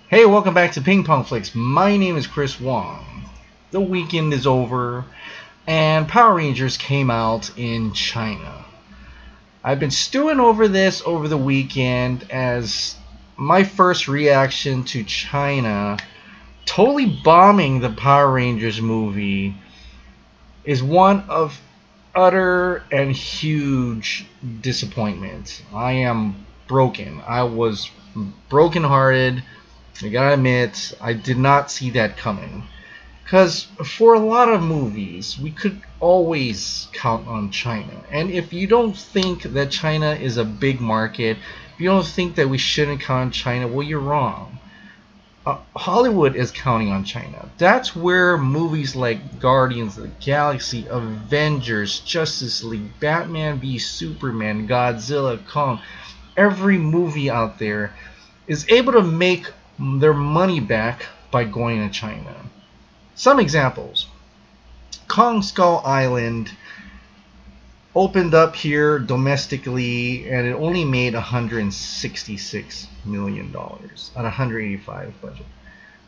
Hey, welcome back to Ping Pong Flicks. My name is Chris Wong. The weekend is over, and Power Rangers came out in China. I've been stewing over this over the weekend as my first reaction to China totally bombing the Power Rangers movie is one of utter and huge disappointment. I am broken. I was brokenhearted. I gotta admit, I did not see that coming. Because for a lot of movies, we could always count on China. And if you don't think that China is a big market, if you don't think that we shouldn't count on China, well, you're wrong. Hollywood is counting on China. That's where movies like Guardians of the Galaxy, Avengers, Justice League, Batman v Superman, Godzilla, Kong, every movie out there is able to make their money back by going to China. Some examples. Kong Skull Island opened up here domestically and it only made $166 million at $185 budget.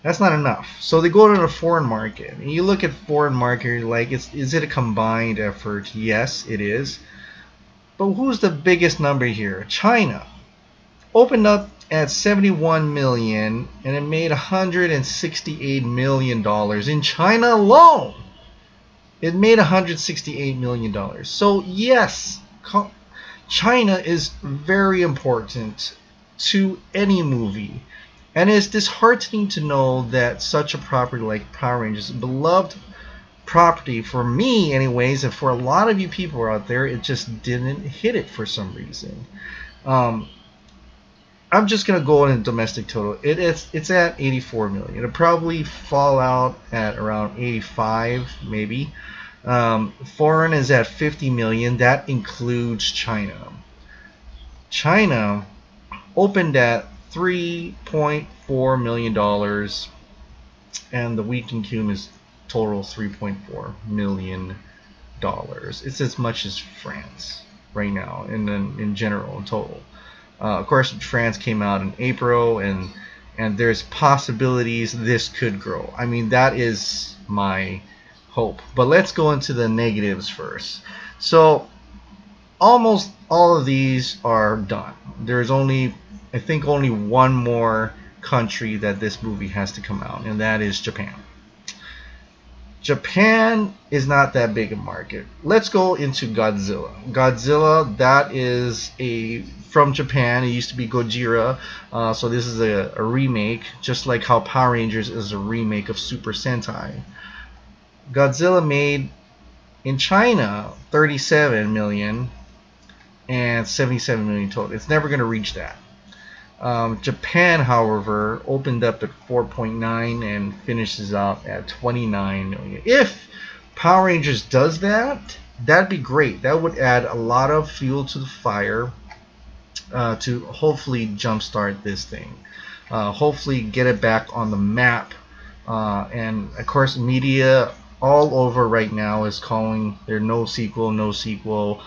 That's not enough. So they go to the foreign market. And you look at foreign market, like, is it a combined effort? Yes, it is. But who's the biggest number here? China. Opened up at 71 million and it made $168 million in China alone. It made $168 million. So yes, China is very important to any movie, and it's disheartening to know that such a property like Power Rangers, beloved property for me anyways, and for a lot of you people out there, it just didn't hit it for some reason. I'm just gonna go in domestic total. It's at 84 million. It'll probably fall out at around 85, maybe. Foreign is at 50 million. That includes China. China opened at $3.4 million, and the weekend cum is total $3.4 million. It's as much as France right now, in general, in total. Of course, France came out in April, and there's possibilities this could grow. I mean, that is my hope. But let's go into the negatives first. So almost all of these are done. There's only, I think, only one more country that this movie has to come out, and that is Japan. Japan is not that big a market. Let's go into Godzilla. Godzilla, that is from Japan. It used to be Gojira, so this is a remake, just like how Power Rangers is a remake of Super Sentai. Godzilla made in China 37 million and 77 million total. It's never going to reach that. Japan, however, opened up at 4.9 and finishes out at 29 million. If Power Rangers does that, that'd be great. That would add a lot of fuel to the fire to hopefully jumpstart this thing. Hopefully get it back on the map. And of course, media all over right now is calling there no sequel, no sequel.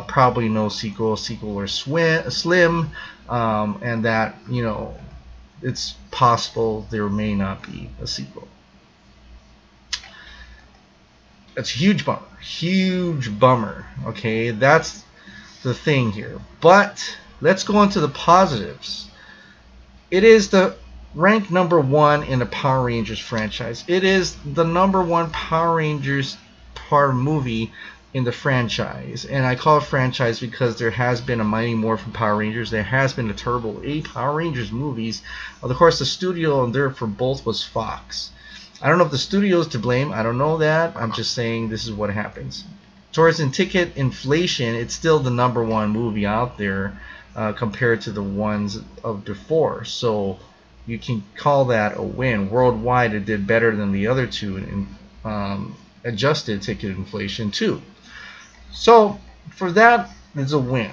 Probably no sequel or slim, and that, you know, it's possible there may not be a sequel. It's a huge bummer. Okay, that's the thing here. But let's go into the positives. It is the ranked #1 in the Power Rangers franchise. It is the #1 Power Rangers movie in the franchise, and I call it franchise because there has been a Mighty Morphin Power Rangers, there has been a Turbo 8 Power Rangers movies. Of course, the studio there for both was Fox. I don't know if the studio is to blame, I don't know that. I'm just saying this is what happens. Towards in ticket inflation, it's still the #1 movie out there compared to the ones of before, so you can call that a win. Worldwide, it did better than the other two in adjusted ticket inflation too. So for that, it's a win.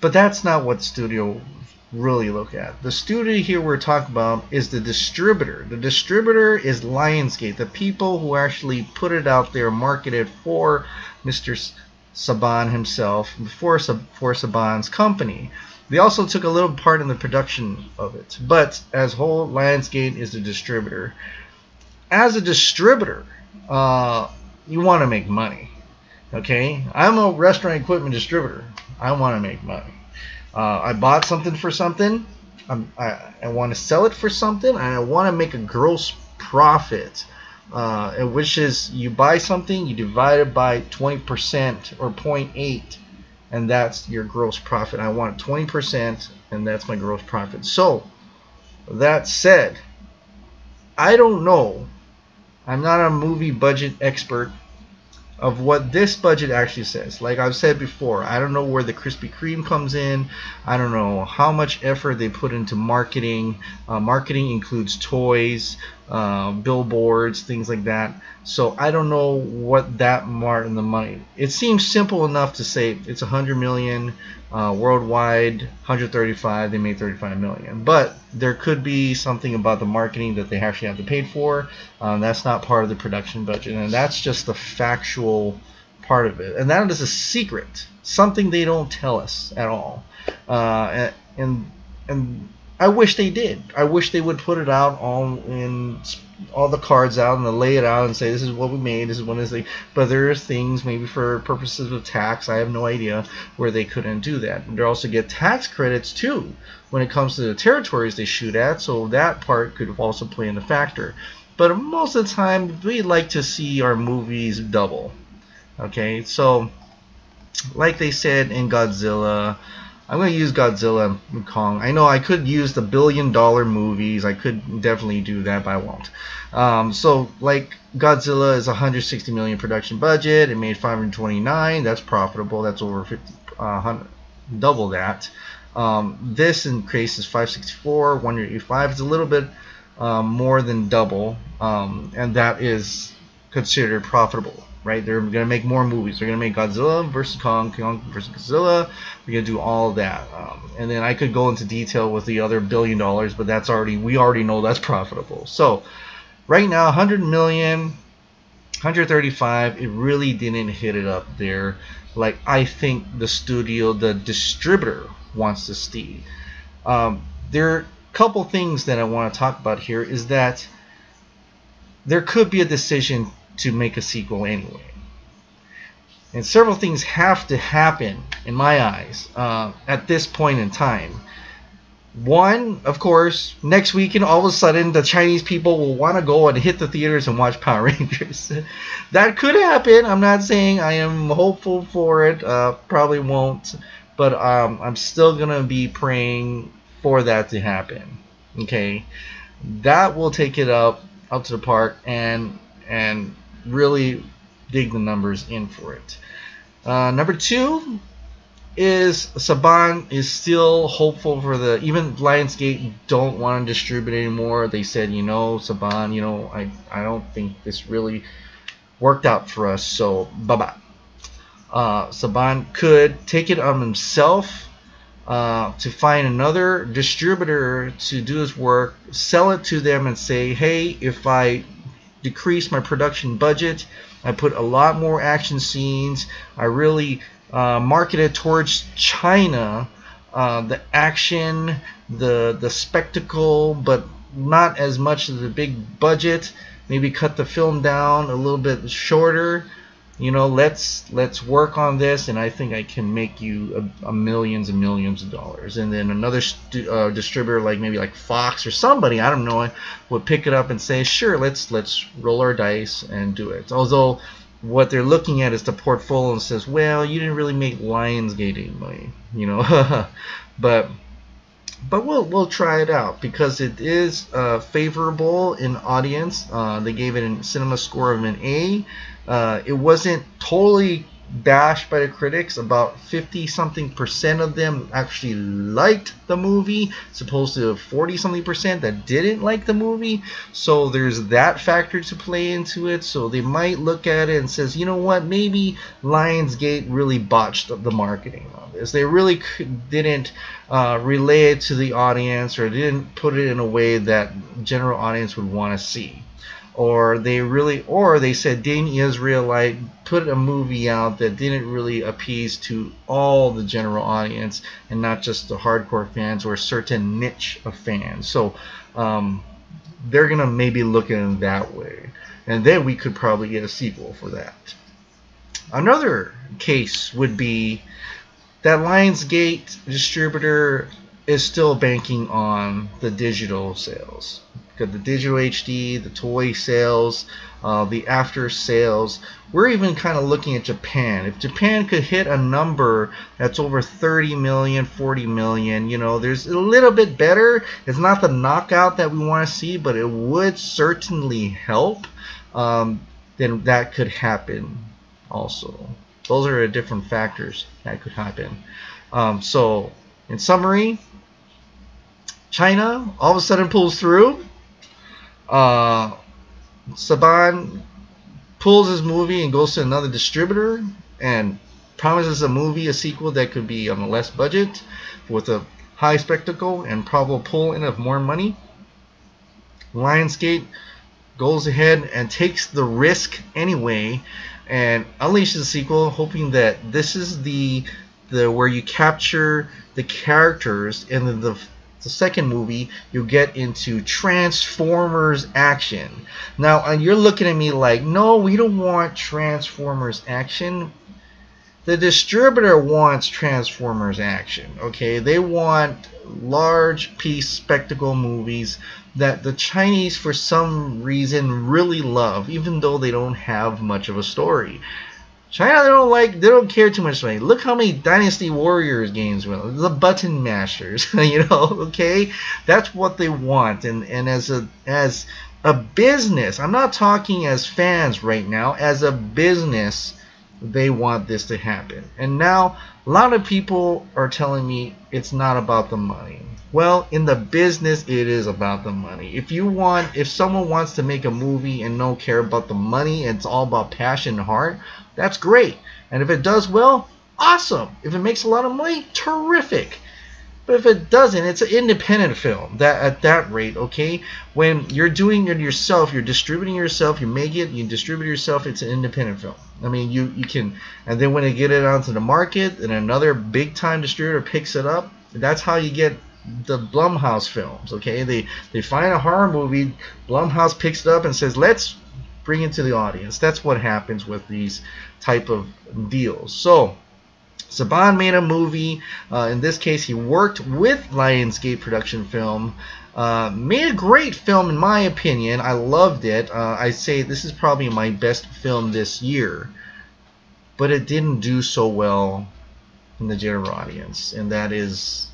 But that's not what studio really look at. The studio here we're talking about is the distributor. The distributor is Lionsgate, the people who actually put it out there, marketed for Mr. Saban himself, for Saban's company. They also took a little part in the production of it. But as whole, Lionsgate is the distributor. As a distributor, you want to make money. Okay, I'm a restaurant equipment distributor. I want to make money. I bought something for something. I want to sell it for something, and I want to make a gross profit. Which is, you buy something, you divide it by 20% or 0.8, and that's your gross profit. I want 20%, and that's my gross profit. So that said, I don't know. I'm not a movie budget expert of what this budget actually says. Like I've said before, I don't know where the Krispy Kreme comes in. I don't know how much effort they put into marketing. Marketing includes toys, billboards, things like that. So I don't know what that marked in the money. It seems simple enough to say it's 100 million worldwide, 135. They made 35 million. But there could be something about the marketing that they actually have to pay for. That's not part of the production budget, and that's just the factual part of it. And that is a secret, something they don't tell us at all. And I wish they did. I wish they would put it out all the cards out and lay it out and say this is what we made, this is what is the. But there are things, maybe for purposes of tax, I have no idea, where they couldn't do that. They also get tax credits too when it comes to the territories they shoot at, so that part could also play in the factor. But most of the time, we like to see our movies double. Okay, so like they said in Godzilla, I'm going to use Godzilla and Kong. I know I could use the billion-dollar movies. I could definitely do that, but I won't. So, like, Godzilla is $160 million production budget. It made $529. That's profitable. That's over 50, double that. This increase is $564, $185. It's a little bit more than double, and that is considered profitable. Right, they're going to make more movies. They're going to make Godzilla versus Kong, Kong versus Godzilla. They're going to do all of that, and then I could go into detail with the other $1 billion, but that's we already know that's profitable. So right now, 100 million, 135. It really didn't hit it up there, like I think the distributor wants to see. There are a couple things that I want to talk about here. Is that there could be a decision to make a sequel anyway, and several things have to happen in my eyes at this point in time. One, of course, next weekend all of a sudden the Chinese people will want to go and hit the theaters and watch Power Rangers. That could happen. I'm not saying I am hopeful for it. Probably won't, but I'm still gonna be praying for that to happen. Okay, that will take it up to the park and really dig the numbers in for it. Number two is Saban is still hopeful for even Lionsgate don't want to distribute anymore. They said, Saban, I don't think this really worked out for us, so bye-bye. Saban could take it on himself to find another distributor to do his work, sell it to them and say, hey, if I decrease my production budget, I put a lot more action scenes, I really market it towards China, the action, the spectacle, but not as much as the big budget. Maybe cut the film down a little bit shorter. Let's work on this, and I think I can make you millions and millions of dollars. And then another distributor, maybe like Fox or somebody, I don't know, would pick it up and say, sure, let's roll our dice and do it. Although what they're looking at is the portfolio and says, well, you didn't really make Lionsgate any money, but we'll try it out because it is favorable in audience. They gave it a cinema score of an A. It wasn't totally bashed by the critics. About 50-something% of them actually liked the movie, as opposed to 40-something% that didn't like the movie. So there's that factor to play into it. So they might look at it and says, you know what, maybe Lionsgate really botched the marketing on this. They really didn't relay it to the audience, or didn't put it in a way that general audience would want to see. or they said Danny Israelite put a movie out that didn't really appease to all the general audience and not just the hardcore fans or a certain niche of fans. So they're gonna maybe look at it that way, and then we could probably get a sequel for that. Another case would be that Lionsgate distributor is still banking on the digital sales. Because the digital HD, the toy sales, the after sales. We're even kind of looking at Japan. If Japan could hit a number that's over 30 million, 40 million, you know, there's a little bit better. It's not the knockout that we want to see, but it would certainly help. Then that could happen also. Those are different factors that could happen. So, in summary, China all of a sudden pulls through. Saban pulls his movie and goes to another distributor and promises a sequel that could be on a less budget with a high spectacle and probable pull in of more money. Lionsgate goes ahead and takes the risk anyway and unleashes a sequel, hoping that this is the where you capture the characters, and then the second movie you get into Transformers action. Now you're looking at me like, no, we don't want Transformers action. The distributor wants Transformers action. Okay, they want large piece spectacle movies that the Chinese for some reason really love, even though they don't have much of a story. China, they don't care too much. Look how many Dynasty Warriors games were. The button mashers, you know, okay? That's what they want. And as a business, I'm not talking as fans right now, as a business, they want this to happen. And now a lot of people are telling me it's not about the money. Well, in the business, it is about the money. If someone wants to make a movie and don't care about the money, and it's all about passion and heart, that's great. And if it does well, awesome. If it makes a lot of money, terrific. But if it doesn't, it's an independent film. That at that rate, okay? When you're doing it yourself, you're distributing yourself, you make it, you distribute yourself, it's an independent film. I mean, you can, and then when they get it onto the market and another big time distributor picks it up, that's how you get the Blumhouse films, okay? They find a horror movie, Blumhouse picks it up and says, let's bring it to the audience. That's what happens with these type of deals. So Saban made a movie. In this case, he worked with Lionsgate Production Film. Made a great film in my opinion. I loved it. I say this is probably my best film this year. But it didn't do so well in the general audience, and that is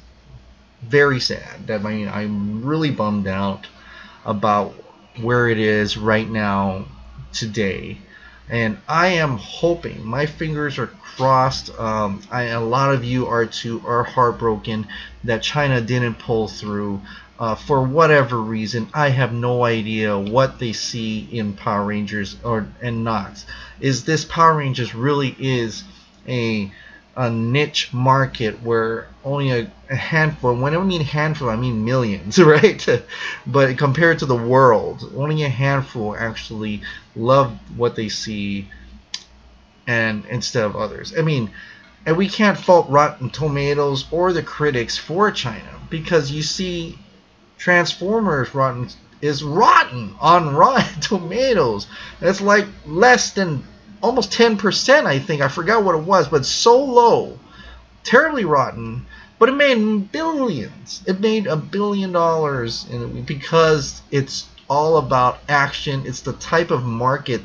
very sad. I'm really bummed out about where it is right now today. And I am hoping, my fingers are crossed, a lot of you are heartbroken that China didn't pull through for whatever reason. I have no idea what they see in Power Rangers and not. Is this Power Rangers really is a niche market where only a handful, when I mean handful, I mean millions, right? But compared to the world, only a handful actually love what they see, and instead of others. I mean, and we can't fault Rotten Tomatoes or the critics for China, because you see Transformers is rotten on Rotten Tomatoes. That's like less than almost 10%, I think. I forgot what it was, but so low, terribly rotten. But it made billions. It made $1 billion because it's all about action. It's the type of market.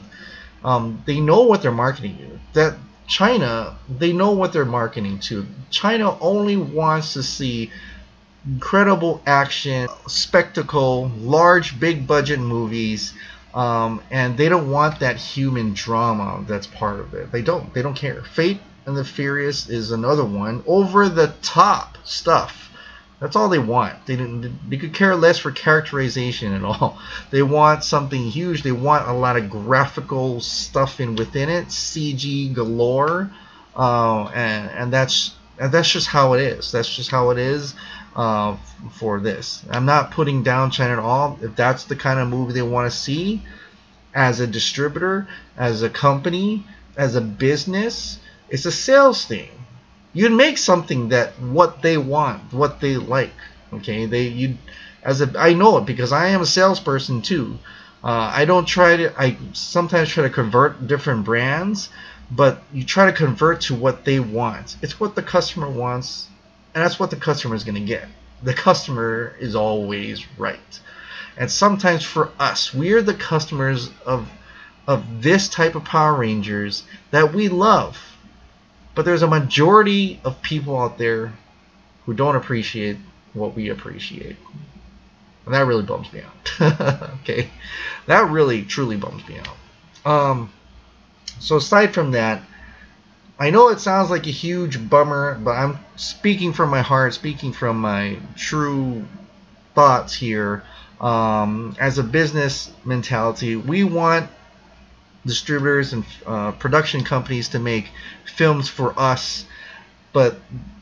They know what they're marketing to. That China, they know what they're marketing to. China only wants to see incredible action, spectacle, large, big budget movies. And they don't want that human drama that's part of it. They don't care. Fate and the Furious is another one. Over the top stuff. That's all they want. They could care less for characterization at all. They want something huge. They want a lot of graphical stuff within it, CG galore, and that's just how it is. That's just how it is. For this, I'm not putting down China at all. If that's the kind of movie they want to see, as a distributor, as a company, as a business. It's a sales thing. You'd make something that what they want, what they like. Okay, I know it because I am a salesperson too. I sometimes try to convert different brands, but you try to convert to what they want. It's what the customer wants, and that's what the customer is going to get. The customer is always right. And sometimes for us, we are the customers of this type of Power Rangers that we love. But there's a majority of people out there who don't appreciate what we appreciate. And that really bums me out. Okay, that really truly bums me out. So aside from that, I know it sounds like a huge bummer, but I'm speaking from my heart, speaking from my true thoughts here. As a business mentality, we want distributors and production companies to make films for us, but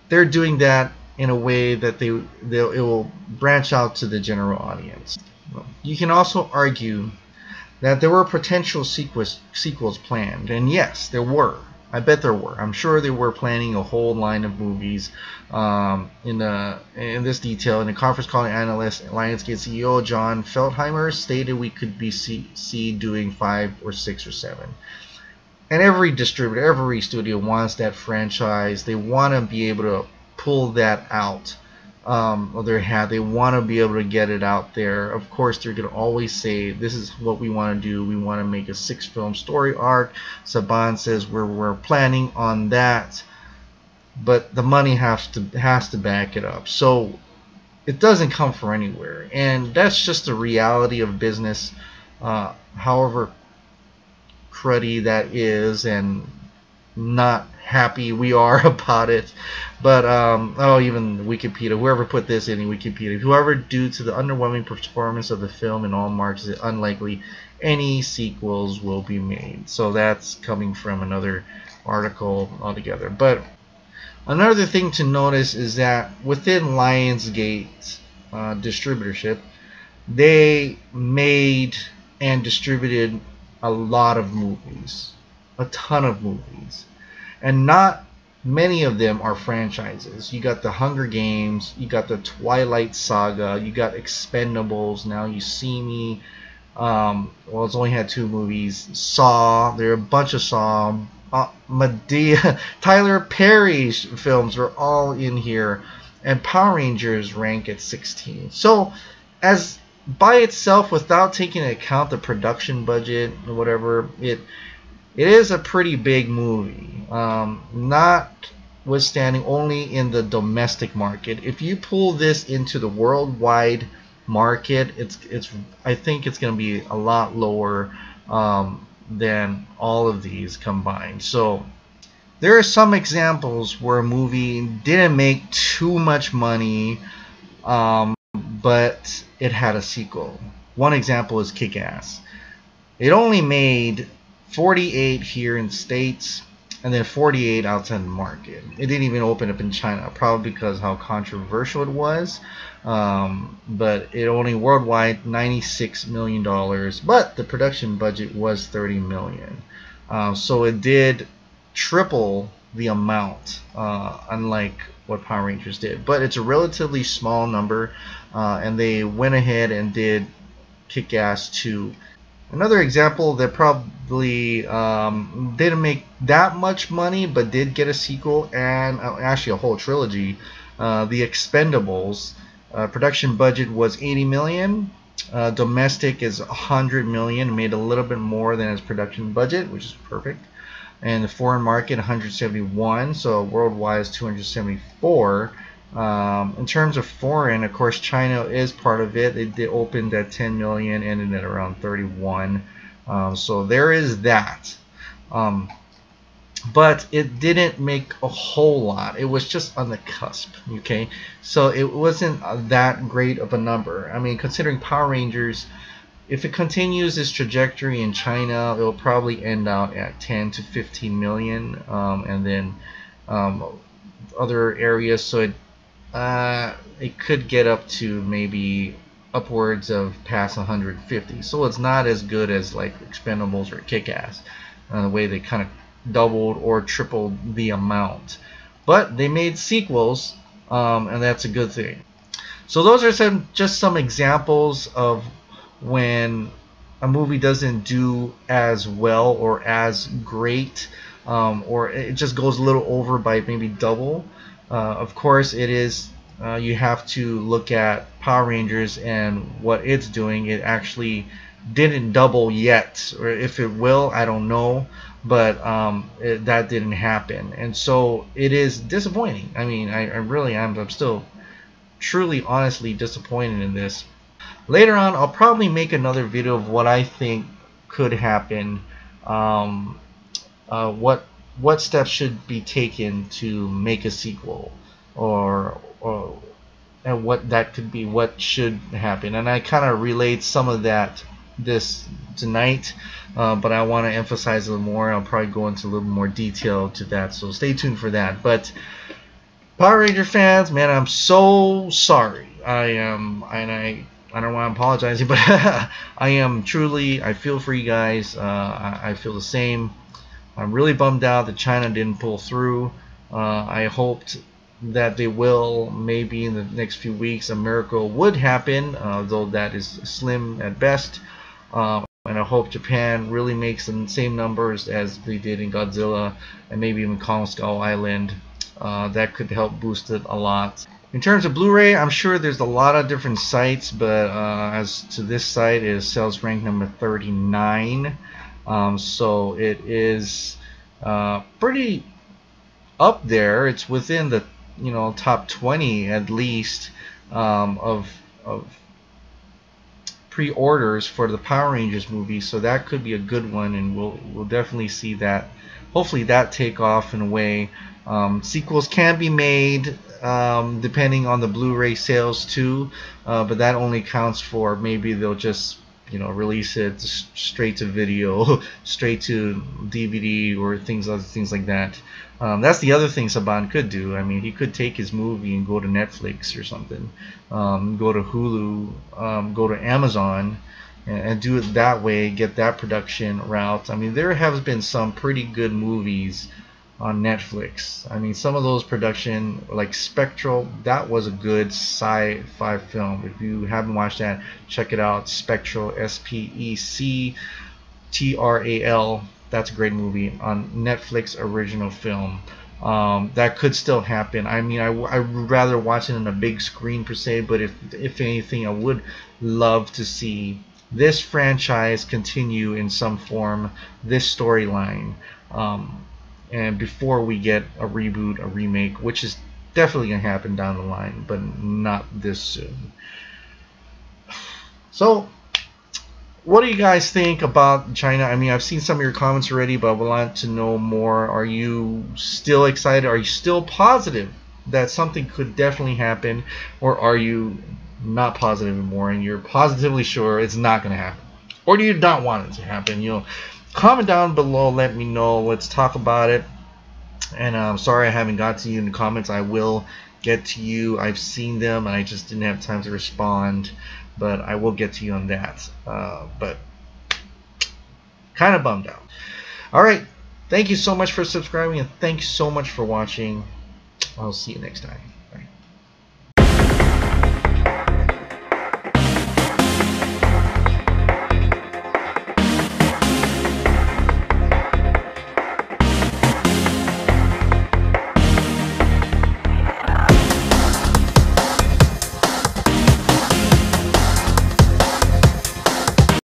they're doing that in a way that it will branch out to the general audience. You can also argue that there were potential sequels planned, and yes, there were. I bet there were. I'm sure they were planning a whole line of movies. In this detail, in the conference call, analyst Lionsgate CEO John Feldheimer stated we could see doing 5 or 6 or 7. And every distributor, every studio wants that franchise. They want to be able to pull that out of their hat. They want to be able to get it out there. Of course, they're going to always say, this is what we want to do. We want to make a 6-film story arc. Saban says we're planning on that. But the money has to back it up. So it doesn't come from anywhere. And that's just the reality of business, however cruddy that is and not happy we are about it. But even Wikipedia, whoever put this in Wikipedia, whoever, due to the underwhelming performance of the film in all marks, it's unlikely any sequels will be made. So that's coming from another article altogether. But another thing to notice is that within Lionsgate's distributorship, they made and distributed a lot of movies, a ton of movies, and not many of them are franchises. You got the Hunger Games, you got the Twilight Saga, you got Expendables, Now You See Me. Well, it's only had 2 movies. Saw, there are a bunch of Saw. Madea, Tyler Perry's films were all in here, and Power Rangers rank at 16. So, as by itself, without taking into account the production budget or whatever, it is a pretty big movie. Notwithstanding only in the domestic market. If you pull this into the worldwide market, I think it's going to be a lot lower than all of these combined. So there are some examples where a movie didn't make too much money, but it had a sequel. One example is Kick-Ass. It only made 48 here in the States, and then 48 outside the market. It didn't even open up in China, probably because how controversial it was. But it only worldwide $96 million, but the production budget was $30 million. So it did triple the amount, unlike what Power Rangers did. But it's a relatively small number, and they went ahead and did Kick-Ass 2. Another example that probably didn't make that much money but did get a sequel and actually a whole trilogy, The Expendables. Production budget was $80 million. Domestic is $100 million, made a little bit more than its production budget, which is perfect. And the foreign market, $171, so worldwide is $274. In terms of foreign, of course, China is part of it. It opened at $10 million, ended at around $31. So there is that. But it didn't make a whole lot. It was just on the cusp. Okay, so it wasn't that great of a number. I mean, considering Power Rangers, if it continues this trajectory in China, it will probably end out at 10 to 15 million, and then other areas. So it could get up to maybe upwards of past 150. So it's not as good as like Expendables or Kick-Ass, the way they kind of doubled or tripled the amount. But they made sequels, and that's a good thing. So those are just some examples of when a movie doesn't do as well or as great, or it just goes a little over by maybe double. Of course, it is. You have to look at Power Rangers and what it's doing. It actually didn't double yet, or if it will, I don't know. But that didn't happen, and so it is disappointing. I mean, I really am. I'm still truly, honestly disappointed in this. Later on, I'll probably make another video of what I think could happen. What steps should be taken to make a sequel, or and what that could be, what should happen, and I kind of relate some of that this tonight, but I want to emphasize a little more. I'll probably go into a little more detail to that, so stay tuned for that. But Power Ranger fans, man, I'm so sorry. I am, and I don't want to apologize, but I am truly, I feel for you guys. I feel the same. I'm really bummed out that China didn't pull through. I hoped that they will. Maybe in the next few weeks a miracle would happen, though that is slim at best. And I hope Japan really makes the same numbers as they did in Godzilla, and maybe even Kong Skull Island. That could help boost it a lot. In terms of Blu-ray, I'm sure there's a lot of different sites, but as to this site, it is sales rank number 39. So it is pretty up there. It's within the top 20 at least of pre-orders for the Power Rangers movie. So that could be a good one, and we'll definitely see that. Hopefully that take off in a way. Sequels can be made depending on the Blu-ray sales too, but that only counts for, maybe they'll just release it straight to video, straight to DVD, or other things like that. That's the other thing Saban could do. I mean, he could take his movie and go to Netflix or something, go to Hulu, go to Amazon, and do it that way, get that production route. I mean, there have been some pretty good movies on Netflix. I mean, some of those production, like Spectral, that was a good sci-fi film. If you haven't watched that, check it out. Spectral, Spectral. That's a great movie on Netflix original film. That could still happen. I mean, I would rather watch it on a big screen per se, but if anything, I would love to see this franchise continue in some form, this storyline. And before we get a reboot, a remake, which is definitely going to happen down the line, but not this soon. So, what do you guys think about China? I mean, I've seen some of your comments already, but I would like to know more. Are you still excited? Are you still positive that something could definitely happen? Or are you not positive anymore and you're positively sure it's not going to happen? Or do you not want it to happen? Comment down below, let me know. Let's talk about it. And I'm sorry I haven't got to you in the comments. I will get to you. I've seen them and I just didn't have time to respond, but I will get to you on that. But kind of bummed out. Alright, thank you so much for subscribing, and thanks so much for watching. I'll see you next time.